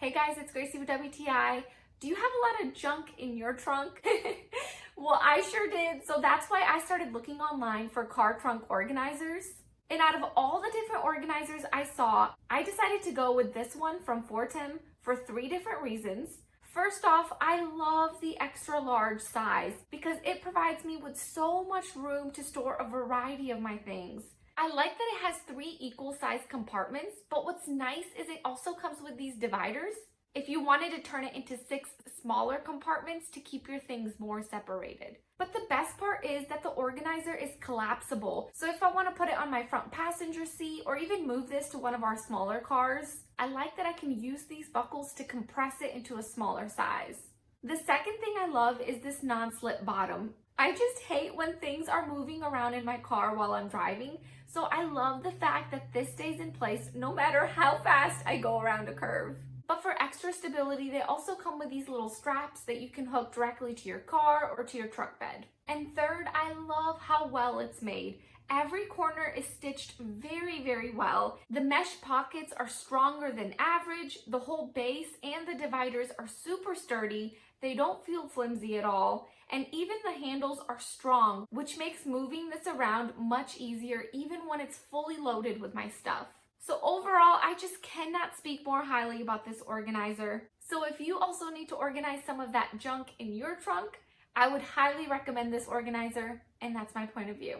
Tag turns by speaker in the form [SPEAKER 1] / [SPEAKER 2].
[SPEAKER 1] Hey guys, it's Gracie with WTI. Do you have a lot of junk in your trunk? Well, I sure did. So that's why I started looking online for car trunk organizers. And out of all the different organizers I saw, I decided to go with this one from Fortem for 3 different reasons. First off, I love the extra large size because it provides me with so much room to store a variety of my things. I like that it has 3 equal sized compartments, but what's nice is it also comes with these dividers if you wanted to turn it into 6 smaller compartments to keep your things more separated. But the best part is that the organizer is collapsible. So if I want to put it on my front passenger seat or even move this to one of our smaller cars, I like that I can use these buckles to compress it into a smaller size. The second thing I love is this non-slip bottom. I just hate when things are moving around in my car while I'm driving, so I love the fact that this stays in place no matter how fast I go around a curve. But for extra stability, they also come with these little straps that you can hook directly to your car or to your truck bed. And third, I love how well it's made. Every corner is stitched very, very well. The mesh pockets are stronger than average. The whole base and the dividers are super sturdy. They don't feel flimsy at all. And even the handles are strong, which makes moving this around much easier even when it's fully loaded with my stuff. So overall, I just cannot speak more highly about this organizer. So if you also need to organize some of that junk in your trunk, I would highly recommend this organizer, and that's my point of view.